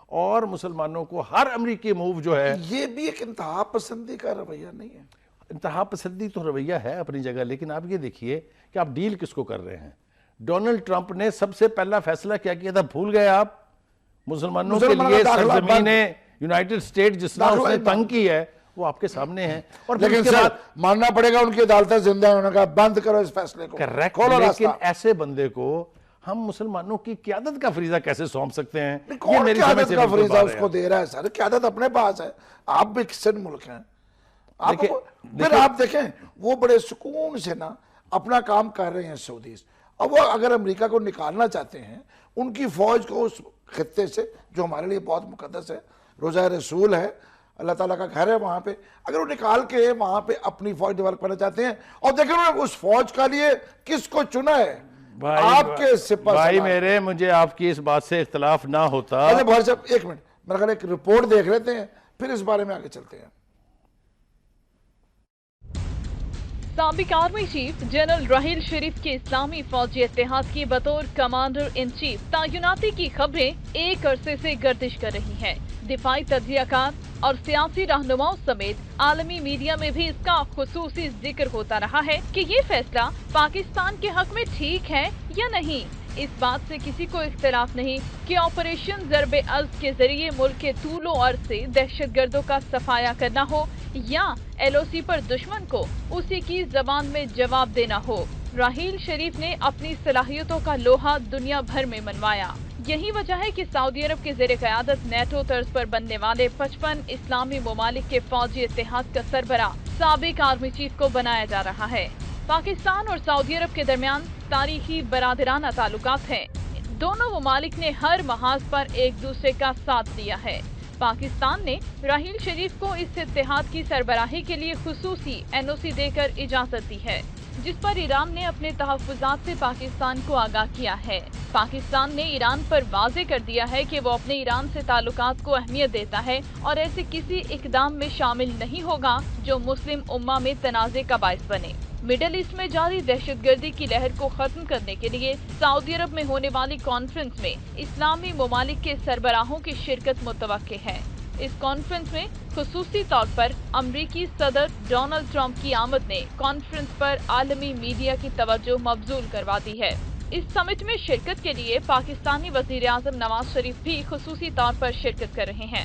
اور مسلمانوں کو ہر امریکی موو جو ہے, یہ بھی ایک انتہا پسندی کا رویہ نہیں ہے. انتہا پسندی تو رویہ ہے اپنی جگہ, لیکن آپ یہ دیکھیے کہ آپ ڈیل کس کو کر رہے ہیں. ڈونلڈ ٹرمپ نے سب سے پہلا فیصلہ کیا کیا تھا, بھول گئے آپ؟ مسلمانوں کے لیے سرزمین یونائٹڈ اسٹیٹ جس طرح اس نے تنگ کی ہے وہ آپ کے سامنے ہے. اور لیکن سر ماننا پڑے گا ان کی عدالتیں زندہ ہیں, انہوں نے کہا بند کرو اس فیصلے کو. کریکٹ, لیکن ایسے بندے کو ہم مسلمانوں کی قیادت کا فریضہ کیسے سونپ سکتے ہیں؟ یہ میری قیادت کا فریضہ اس کو دے رہا ہے سر, قیادت اپنے پاس ہے. آپ بھی کسن ملک ہیں, پھر آپ دیکھیں وہ بڑے سکون سے نا اپنا کام کر رہے ہیں سعودیز. اب وہ اگر امریکہ کو نکالنا چاہتے ہیں, ان کی فوج کو اس خطے سے جو ہمارے لیے بہت مقدس ہے, روزہ رسول ہے, اللہ تعالیٰ کا گھر ہے وہاں پہ, اگر وہ نکال کے وہاں پہ اپنی فوج ڈیولپ کرنا چاہتے ہیں, اور دیکھیں انہوں نے اس فوج کا لیے کس کو چنا ہے, آپ کے سپہ بھائی میرے, مجھے آپ کی اس بات سے اختلاف نہ ہوتا. اچھا بھائی صاحب ایک منٹ, میرا خیال ایک رپورٹ دیکھ لیتے ہیں پھر اس بارے میں آگے چلتے ہیں. سابق army chief general Raheel Sharif کے اسلامی فوجی اتحاد کی بطور کمانڈر ان چیف تعیناتی کی خبریں ایک عرصے سے گردش کر رہی ہیں. دفاعی تجزیہ کار اور سیاسی رہنماؤں سمیت عالمی میڈیا میں بھی اس کا خصوصی ذکر ہوتا رہا ہے کہ یہ فیصلہ پاکستان کے حق میں ٹھیک ہے یا نہیں. اس بات سے کسی کو اختلاف نہیں کہ آپریشن ضرب عزم کے ذریعے ملک کے طول و عرض سے دہشت گردوں کا صفایا کرنا ہو یا ایل او سی پر دشمن کو اسی کی زبان میں جواب دینا ہو, راحیل شریف نے اپنی صلاحیتوں کا لوہا دنیا بھر میں منوایا. یہی وجہ ہے کہ سعودی عرب کے زیر قیادت نیٹو طرز پر بننے والے 55 اسلامی ممالک کے فوجی اتحاد کا سربراہ سابق آرمی چیف کو بنایا جا رہا ہے. پاکستان اور سعودی عرب کے درمیان تاریخی برادرانہ تعلقات ہیں. دونوں ممالک نے ہر محاذ پر ایک دوسرے کا ساتھ دیا ہے. پاکستان نے راحیل شریف کو اس اتحاد کی سربراہی کے لیے خصوصی این او سی دے کر اجازت دی ہے, جس پر ایران نے اپنے تحفظات سے پاکستان کو آگاہ کیا ہے. پاکستان نے ایران پر واضح کر دیا ہے کہ وہ اپنے ایران سے تعلقات کو اہمیت دیتا ہے اور ایسے کسی اقدام میں شامل نہیں ہوگا جو مسلم امہ میں تنازع کا باعث بنے. مڈل ایسٹ میں جاری دہشت گردی کی لہر کو ختم کرنے کے لیے سعودی عرب میں ہونے والی کانفرنس میں اسلامی ممالک کے سربراہوں کی شرکت متوقع ہے. اس کانفرنس میں خصوصی طور پر امریکی صدر ڈونلڈ ٹرمپ کی آمد نے کانفرنس پر عالمی میڈیا کی توجہ مبذول کروا دی ہے. اس سمٹ میں شرکت کے لیے پاکستانی وزیر اعظم نواز شریف بھی خصوصی طور پر شرکت کر رہے ہیں.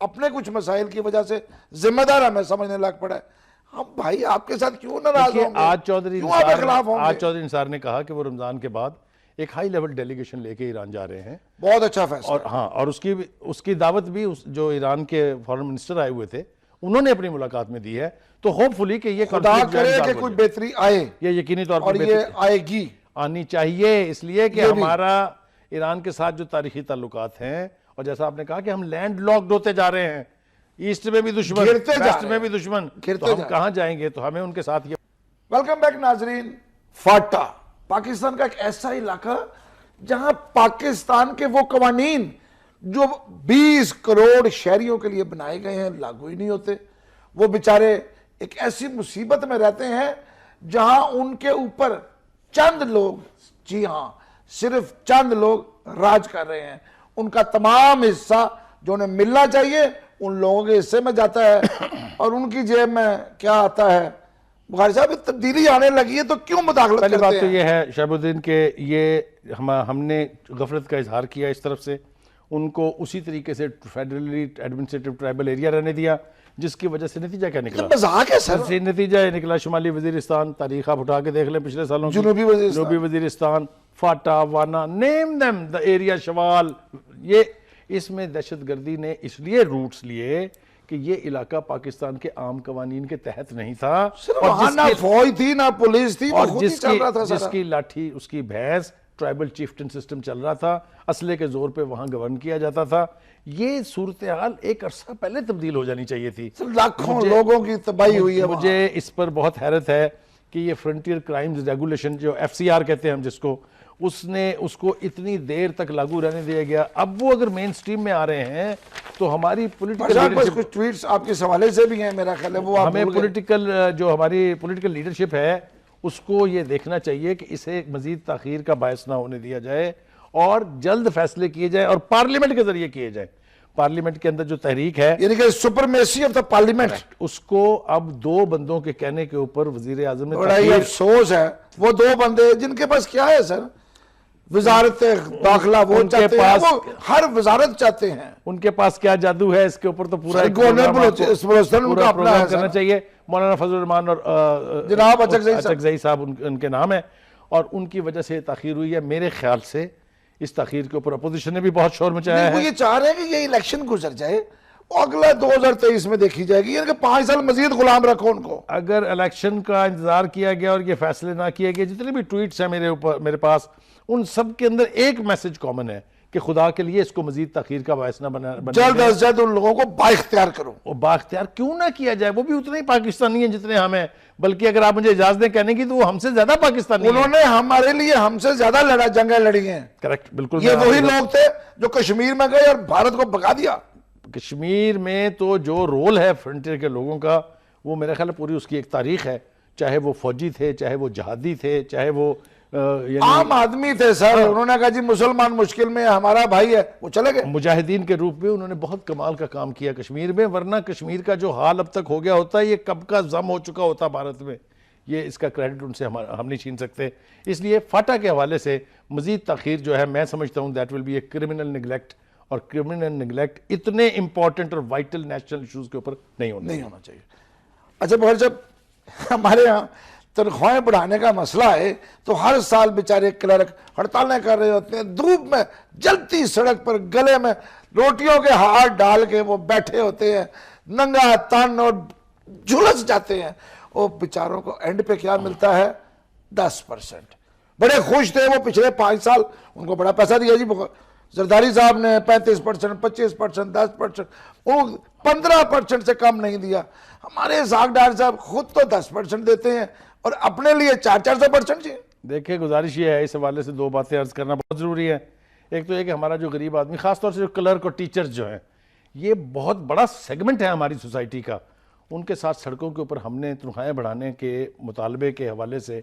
اپنے کچھ مسائل کی وجہ سے ذمہ دار ہمیں سمجھنے لگ پڑا ہے. ہم بھائی آپ کے ساتھ کیوں ناراض ہوں گے؟ آج چودھری کیوں آپ کے خلاف ہوں آج گے؟ چودھری نثار نے کہا کہ وہ رمضان کے بعد ایک ہائی لیول ڈیلیگیشن لے کے ایران جا رہے ہیں. بہت اچھا فیصلہ. اور ہاں، اور اس کی دعوت بھی جو ایران کے فارن منسٹر آئے ہوئے تھے انہوں نے اپنی ملاقات میں دی ہے. تو ہوپ فلی کہ یہ خدا کرے کہ کوئی بہتری آئے، یہ یقینی طور اور پر یہ آئے گی، آنی چاہیے، اس لیے کہ ہمارا ایران کے ساتھ جو تاریخی تعلقات ہیں، اور جیسا آپ نے کہا کہ ہم لینڈ لاکڈ ہوتے جا رہے ہیں، ایسٹ میں بھی دشمن، ویسٹ میں بھی دشمن، تو ہم کہاں جائیں گے؟ تو ہمیں ان کے ساتھ یہ. ویلکم بیک ناظرین. فاٹا پاکستان کا ایک ایسا علاقہ جہاں پاکستان کے وہ قوانین جو 20 کروڑ شہریوں کے لیے بنائے گئے ہیں لاگو ہی نہیں ہوتے. وہ بیچارے ایک ایسی مصیبت میں رہتے ہیں جہاں ان کے اوپر چند لوگ، جی ہاں صرف چند لوگ راج کر رہے ہیں. ان کا تمام حصہ جو انہیں ملنا چاہیے ان لوگوں کے حصے میں جاتا ہے اور ان کی جیب میں کیا آتا ہے. بخاری صاحب تبدیلی آنے لگی ہے تو کیوں مداخلت پہلی کرتے بات ہیں؟ تو یہ ہے شہاب الدین کہ یہ ہم نے غفلت کا اظہار کیا اس طرف سے، ان کو اسی طریقے سے فیڈرلی ایڈمنسٹریٹو ٹرائبل ایریا رہنے دیا، جس کی وجہ سے نتیجہ کیا نکلا؟ مذاق ہے سر. نتیجہ یہ نکلا شمالی وزیرستان، تاریخ آپ اٹھا کے دیکھ لیں پچھلے سالوں کی، جنوبی وزیرستان، جنوبی وزیرستان، فاٹا، وانا، نیم دیم دا ایریا، شوال، یہ اس میں دہشت گردی نے اس لیے روٹس لیے کہ یہ علاقہ پاکستان کے عام قوانین کے تحت نہیں تھا، وہاں نہ فوج تھی نہ پولیس تھی، وہ اور خود ہی چل رہا تھا جس سارا. کی لاٹھی اس کی بھینس ٹرائبل چیفٹن سسٹم چل رہا تھا، اسلحے کے زور پہ وہاں گورن کیا جاتا تھا. یہ صورتحال ایک عرصہ پہلے تبدیل ہو جانی چاہیے تھی. لاکھوں لوگوں کی تباہی ہوئی ہے. مجھے اس پر بہت حیرت ہے کہ یہ فرنٹیئر کرائمز ریگولیشن جو FCR کہتے ہیں ہم جس کو، اس کو اتنی دیر تک لاگو رہنے دیا گیا. اب وہ اگر مین سٹریم میں آ رہے ہیں تو ہماری پولیٹیکل کچھ ٹویٹس آپ کے سوالے سے بھی ہیں میرا خیال ہے، وہ ہمیں ہماری پولیٹیکل لیڈرشپ ہے اس کو یہ دیکھنا چاہیے کہ اسے مزید تاخیر کا باعث نہ ہونے دیا جائے اور جلد فیصلے کیے جائیں اور پارلیمنٹ کے ذریعے کیے جائیں. پارلیمنٹ کے اندر جو تحریک ہے، یعنی کہ سپرمیسی آف دا پارلیمنٹ، اس کو اب 2 بندوں کے کہنے کے اوپر وزیر اعظم نے بڑا ہی افسوس ہے. وہ 2 بندے جن کے پاس کیا ہے سر، وزارت داخلہ وہ چاہتے ہیں، وہ ہر وزارت چاہتے ہیں. ان کے پاس کیا جادو ہے اس کے اوپر تو پورا پروگرام کرنا چاہیے. مولانا فضل الرحمان اور جناب اچکزئی صاحب ان کے نام ہے، اور ان کی وجہ سے تاخیر ہوئی ہے. میرے خیال سے اس تاخیر کے اوپر اپوزیشن نے بھی بہت شور مچایا ہے. وہ یہ چاہ رہے ہیں کہ یہ الیکشن گزر جائے اور اگلا 2023 میں دیکھی جائے گی، یعنی کہ 5 سال مزید غلام رکھو ان کو. اگر الیکشن کا انتظار کیا گیا اور یہ فیصلے نہ کیے گئے، جتنے بھی ٹویٹس ہیں میرے پاس، ان سب کے اندر ایک میسج کامن ہے کہ خدا کے لیے اس کو مزید تاخیر کا باعث نہ بنا جلد از جلد ان لوگوں کو بااختیار کرو. وہ بااختیار کیوں نہ کیا جائے؟ وہ بھی اتنے ہی پاکستانی ہیں جتنے ہم ہیں، بلکہ اگر آپ مجھے اجازت دیں کہنے کی تو وہ ہم سے زیادہ پاکستانی ہیں. انہوں نے ہمارے لیے ہم سے زیادہ جنگیں لڑی ہیں. کریکٹ، بالکل. یہ وہی لوگ تھے جو کشمیر میں گئے اور بھارت کو بھگا دیا. کشمیر میں تو جو رول ہے فرنٹیئر کے لوگوں کا، وہ میرے خیال پوری اس کی ایک تاریخ ہے. چاہے وہ فوجی تھے، چاہے وہ جہادی تھے، چاہے وہ عام آدمی تھے سر. انہوں نے کہا جی مسلمان مشکل میں ہمارا بھائی ہے، وہ چلے گئے. مجاہدین کے روپ میں انہوں نے بہت کمال کا کام کیا کشمیر میں، ورنہ کشمیر کا جو حال اب تک ہو گیا ہوتا ہے، یہ کب کا ضم ہو چکا ہوتا بھارت میں. یہ اس کا کریڈٹ ان سے ہم نہیں چھین سکتے. اس لیے فاٹا کے حوالے سے مزید تاخیر جو ہے، میں سمجھتا ہوں that will be a criminal neglect, اور کرمنل نیگلیکٹ اتنے امپورٹنٹ اور وائٹل نیشنل ایشوز کے اوپر نہیں ہونا چاہیے. اچھا بہر جب ہمارے ہاں تنخواہیں بڑھانے کا مسئلہ ہے تو ہر سال بیچارے کلرک ہڑتالیں کر رہے ہوتے ہیں، دھوپ میں جلتی سڑک پر گلے میں روٹیوں کے ہاتھ ڈال کے وہ بیٹھے ہوتے ہیں، ننگا تن اور جھلس جاتے ہیں. وہ بیچاروں کو اینڈ پہ کیا ملتا ہے؟ 10%. بڑے خوش تھے وہ پچھلے 5 سال، ان کو بڑا پیسہ دیا جی. زرداری صاحب نے 35%، 25%، 10%، وہ 15% سے کم نہیں دیا. ہمارے اسحاق ڈار صاحب خود تو 10% دیتے ہیں اور اپنے لیے 400% جی. دیکھیں گزارش یہ ہے، اس حوالے سے 2 باتیں عرض کرنا بہت ضروری ہے. ایک تو یہ کہ ہمارا جو غریب آدمی، خاص طور سے جو کلرک اور ٹیچرز جو ہیں، یہ بہت بڑا سیگمنٹ ہے ہماری سوسائٹی کا. ان کے ساتھ سڑکوں کے اوپر ہم نے تنخواہیں بڑھانے کے مطالبے کے حوالے سے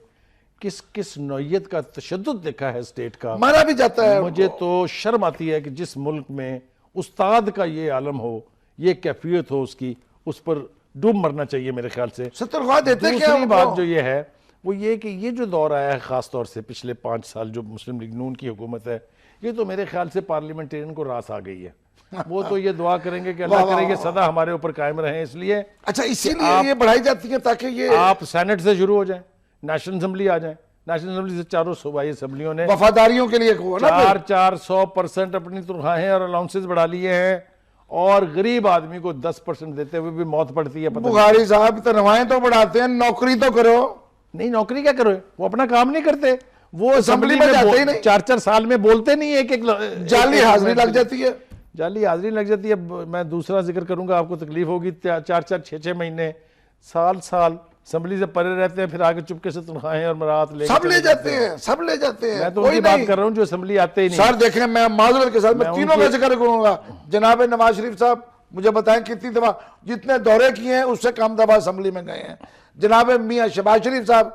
کس نوعیت کا تشدد دیکھا ہے اسٹیٹ کا. مارا بھی جاتا ہے. مجھے تو شرم آتی ہے کہ جس ملک میں استاد کا یہ عالم ہو، یہ کیفیت ہو اس کی، اس پر ڈوب مرنا چاہیے میرے خیال سے. تنخواہ دیتے کیا؟ دوسری بات جو یہ ہے، وہ یہ کہ یہ جو دور آیا ہے خاص طور سے پچھلے 5 سال جو مسلم لیگ نون کی حکومت ہے، یہ تو میرے خیال سے پارلیمنٹرین کو راس آ گئی ہے. وہ تو یہ دعا کریں گے کہ اللہ کرے کہ سدا ہمارے اوپر قائم رہیں. اس لیے اچھا اسی لیے یہ بڑھائی جاتی ہے تاکہ یہ آپ سینٹ سے شروع ہو جائیں، نیشنل اسمبلی آ جائیں. نیشنل اسمبلی سے چاروں صوبائی اسمبلیوں نے وفاداریوں کے لیے ہوا نا 400% اپنی تنخواہیں اور الاؤنسز بڑھا لیے ہیں، اور غریب آدمی کو 10% دیتے ہوئے بھی موت پڑتی ہے. بخاری صاحب تنخواہیں تو بڑھاتے ہیں، نوکری تو کرو. نہیں نوکری کیا کرو، وہ اپنا کام نہیں کرتے، وہ اسمبلی میں جاتے ہی نہیں، 4 سال میں بولتے نہیں. ایک جعلی حاضری لگ جاتی ہے. جعلی حاضری لگ جاتی ہے. میں دوسرا ذکر کروں گا، آپ کو تکلیف ہوگی. 4 6 مہینے سال اسمبلی سے پرے رہتے ہیں، پھر آگے چپکے سے تنخواہیں اور مرات سب لے جاتے ہیں، سب لے جاتے ہیں. میں تو ان کی بات کر رہا ہوں جو اسمبلی آتے ہی نہیں. سر دیکھیں، میں معذرت کے ساتھ میں تینوں کا ذکر کروں گا. جناب نواز شریف صاحب مجھے بتائیں کتنی دفعہ جتنے دورے کیے ہیں اس سے کم دفعہ اسمبلی میں گئے ہیں. جناب میاں شہباز شریف صاحب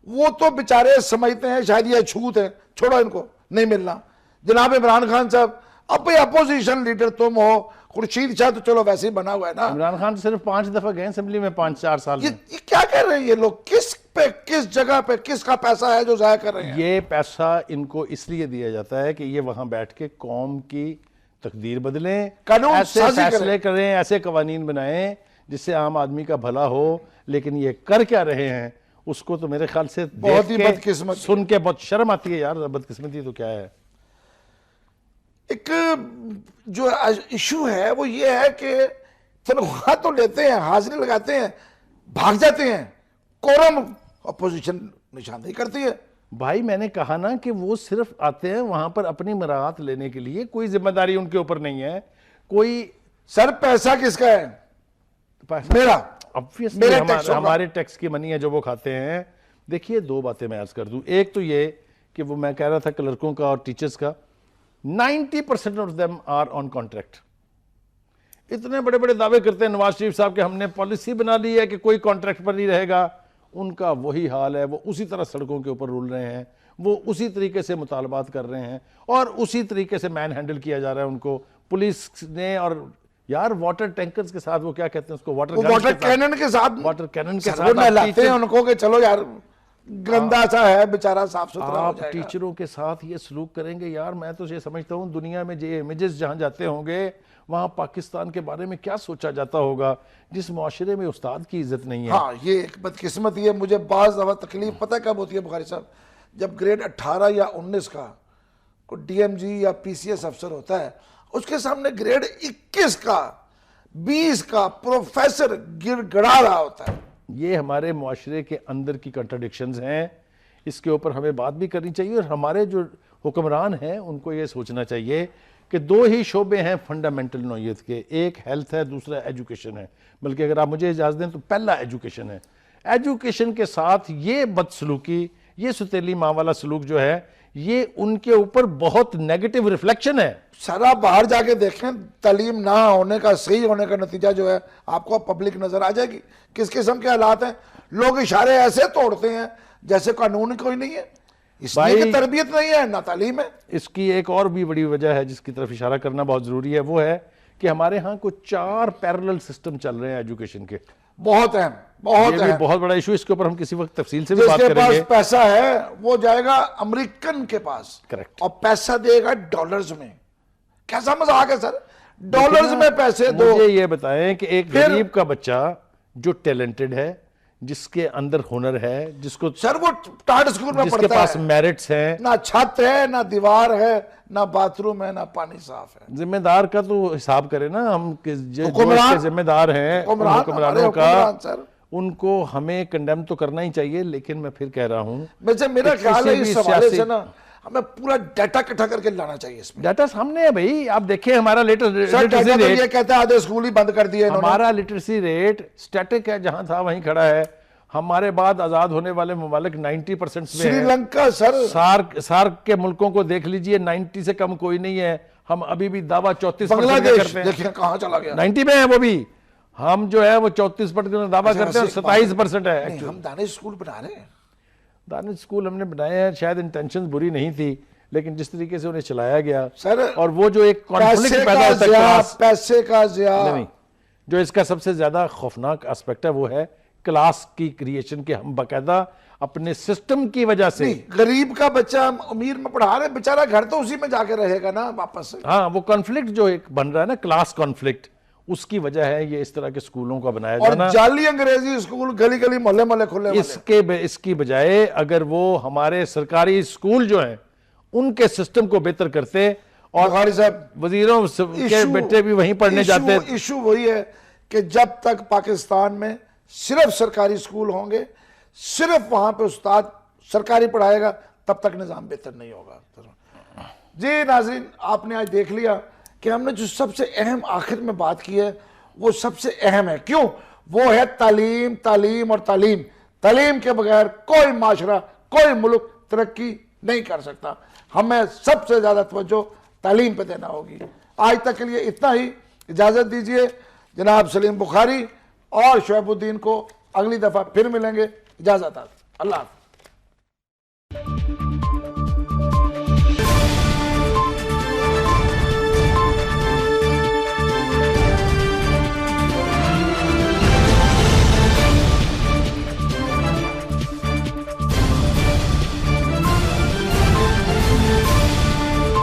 وہ تو بیچارے سمجھتے ہیں شاید یہ چھوت ہے، چھوڑو ان کو نہیں ملنا. جناب عمران خان صاحب اب بھئی اپوزیشن لیڈر تم ہو، خورشید شاہ تو چلو ویسے ہی بنا ہوا ہے نا. عمران خان صرف 5 دفعہ گئے اسمبلی میں 5-4 سال میں. یہ کیا کر رہے ہیں یہ لوگ؟ کس جگہ پہ کس کا پیسہ ہے جو ضائع کر رہے ہیں؟ یہ پیسہ ان کو اس لیے دیا جاتا ہے کہ یہ وہاں بیٹھ کے قوم کی تقدیر بدلیں، قانون ایسے سازی فیصلے کریں، ایسے قوانین بنائیں جس سے عام آدمی کا بھلا ہو. لیکن یہ کر کیا رہے ہیں اس کو تو میرے خیال سے بہت ہی بدقسمت سن کے بہت شرم آتی ہے. یار بدقسمتی تو کیا ہے. ایک جو ایشو ہے وہ یہ ہے کہ تنخواہ تو لیتے ہیں، حاضری لگاتے ہیں، بھاگ جاتے ہیں، کورم اپوزیشن نشاندہی کرتی ہے. بھائی میں نے کہا نا کہ وہ صرف آتے ہیں وہاں پر اپنی مراعات لینے کے لیے، کوئی ذمہ داری ان کے اوپر نہیں ہے. کوئی سر پیسہ کس کا ہے؟ میرا. ہمارے ٹیکس کی منی ہے جو وہ کھاتے ہیں. دیکھیے 2 باتیں میں عرض کر دوں. ایک تو یہ کہ وہ میں کہہ رہا تھا کلرکوں کا اور ٹیچرز کا، 90% of them are on contract. اتنے بڑے بڑے دعوے کرتے ہیں نواز شریف صاحب کہ ہم نے پالیسی بنا لی ہے کہ کوئی کانٹریکٹ پر نہیں رہے گا. ان کا وہی حال ہے، وہ اسی طرح سڑکوں کے اوپر رول رہے ہیں، وہ اسی طریقے سے مطالبات کر رہے ہیں، اور اسی طریقے سے مین ہینڈل کیا جا رہا ہے ان کو پولیس نے. اور یار واٹر ٹینکرز کے ساتھ وہ کیا کہتے ہیں اس کو، واٹر کینن کے ساتھ واٹر کینن کے ساتھ نہلاتے ہیں ان کو کہ چلو یار گندا سا ہے بیچارہ صاف ستھرا ہو آپ جائے گا. ٹیچروں کے ساتھ یہ سلوک کریں گے. یار میں تو یہ سمجھتا ہوں دنیا میں یہ امیجز جہاں جاتے ہوں گے وہاں پاکستان کے بارے میں کیا سوچا جاتا ہوگا جس معاشرے میں استاد کی عزت نہیں ہے. ہاں یہ ایک بدقسمتی ہے. مجھے بعض دفعہ تکلیف پتہ کب ہوتی ہے بخاری صاحب؟ جب گریڈ 18 یا 19 کا کوئی ڈی ایم جی یا پی سی ایس افسر ہوتا ہے، اس کے سامنے گریڈ 21 کا 20 کا پروفیسر گڑا رہا ہوتا ہے. یہ ہمارے معاشرے کے اندر کی کنٹرڈکشنز ہیں. اس کے اوپر ہمیں بات بھی کرنی چاہیے، اور ہمارے جو حکمران ہیں ان کو یہ سوچنا چاہیے کہ 2 ہی شعبے ہیں فنڈامنٹل نوعیت کے، ایک ہیلتھ ہے، دوسرا ایجوکیشن ہے. بلکہ اگر آپ مجھے اجازت دیں تو پہلا ایجوکیشن ہے. ایجوکیشن کے ساتھ یہ بدسلوکی، یہ ستیلی ماں والا سلوک جو ہے، یہ ان کے اوپر بہت نیگیٹو ریفلیکشن ہے. سر آپ باہر جا کے دیکھیں، تعلیم نہ ہونے کا صحیح ہونے کا نتیجہ جو ہے آپ کو پبلک نظر آ جائے گی کس قسم کے حالات ہیں. لوگ اشارے ایسے توڑتے ہیں جیسے قانون کوئی نہیں ہے. اس لیے کہ تربیت نہیں ہے، نہ تعلیم ہے. اس کی ایک اور بھی بڑی وجہ ہے جس کی طرف اشارہ کرنا بہت ضروری ہے، وہ ہے کہ ہمارے ہاں کو 4 پیرلل سسٹم چل رہے ہیں ایجوکیشن کے. بہت اہم، بہت یہ بھی اہم. بہت بڑا ایشو. اس کے اوپر ہم کسی وقت تفصیل سے بھی بات جس کے کریں گے. پاس پیسہ ہے وہ جائے گا امریکن کے پاس، کریکٹ، اور پیسہ دے گا ڈالرز میں. کیسا مذاق ہے سر؟ ڈالرز میں پیسے دو. مجھے یہ بتائیں کہ ایک غریب کا بچہ جو ٹیلنٹڈ ہے، جس کے اندر ہنر ہے، جس کو سر وہ ٹاٹ اسکول میں جس پڑھتا کے پاس ہے، میرٹس ہیں، نہ چھت ہے، نہ دیوار ہے، نہ باتھ روم ہے، نہ پانی صاف ہے. ذمہ دار کا تو حساب کریں نا ہم، جو اس حکمران، کے ذمہ دار ہیں حکمرانوں کا، ان کو ہمیں کنڈیم تو کرنا ہی چاہیے. لیکن میں پھر کہہ رہا ہوں میرا خیال ہے اس حوالے سے نا ہمیں پورا ڈیٹا اکٹھا کر کے لانا چاہیے. اس میں ڈیٹا سامنے ہے بھائی. آپ دیکھیں ہمارا ڈیٹا تو یہ کہتا ہے آدھے اسکول ہی بند کر دیے انہوں نے. ہمارا لٹریسی ریٹ سٹیٹک ہے، جہاں تھا وہیں کھڑا ہے. ہمارے بعد آزاد ہونے والے ممالک 90% میں سری لنکا سر، سارک کے ملکوں کو دیکھ لیجئے، 90 سے کم کوئی نہیں ہے. ہم ابھی بھی دعویٰ 34% بنگلہ کرتے ہیں. دیکھیں کہاں چلا گیا. 90 میں ہے وہ بھی. ہم جو ہے وہ 34% دعویٰ کرتے ہیں، 27% ہے. ہم دانش اسکول بنا رہے ہیں. دانش اسکول ہم نے بنائے ہیں، شاید انٹینشنز بری نہیں تھی، لیکن جس طریقے سے انہیں چلایا گیا، سر اور وہ جو ایک کانفلکٹ پیدا ہوتا ہے، پیسے کا ضیاع، نہیں، جو اس کا سب سے زیادہ خوفناک اسپیکٹ ہے وہ ہے کلاس کی کریشن کے ہم باقاعدہ اپنے سسٹم کی وجہ سے نہیں، غریب کا بچہ امیر میں پڑھا رہے، بیچارہ گھر تو اسی میں جا کے رہے گا نا واپس سے. ہاں وہ کانفلکٹ جو ایک بن رہا ہے نا، کلاس کانفلکٹ، اس کی وجہ ہے یہ اس طرح کے سکولوں کا بنایا اور جانا. جعلی انگریزی اسکول گلی گلی محلے محلے کھلے اس کی بجائے اگر وہ ہمارے سرکاری اسکول جو ہیں ان کے سسٹم کو بہتر کرتے، اور بخاری صاحب وزیروں کے بیٹے بھی وہیں پڑھنے جاتے. ایشو وہی ہے کہ جب تک پاکستان میں صرف سرکاری اسکول ہوں گے، صرف وہاں پہ استاد سرکاری پڑھائے گا، تب تک نظام بہتر نہیں ہوگا. جی ناظرین، آپ نے آج دیکھ لیا کہ ہم نے جو سب سے اہم آخر میں بات کی ہے وہ سب سے اہم ہے. کیوں؟ وہ ہے تعلیم، تعلیم اور تعلیم. تعلیم کے بغیر کوئی معاشرہ، کوئی ملک ترقی نہیں کر سکتا. ہمیں سب سے زیادہ توجہ تعلیم پہ دینا ہوگی. آج تک کے لیے اتنا ہی. اجازت دیجئے. جناب سلیم بخاری اور شعیب الدین کو اگلی دفعہ پھر ملیں گے. اجازت. اللہ حافظ.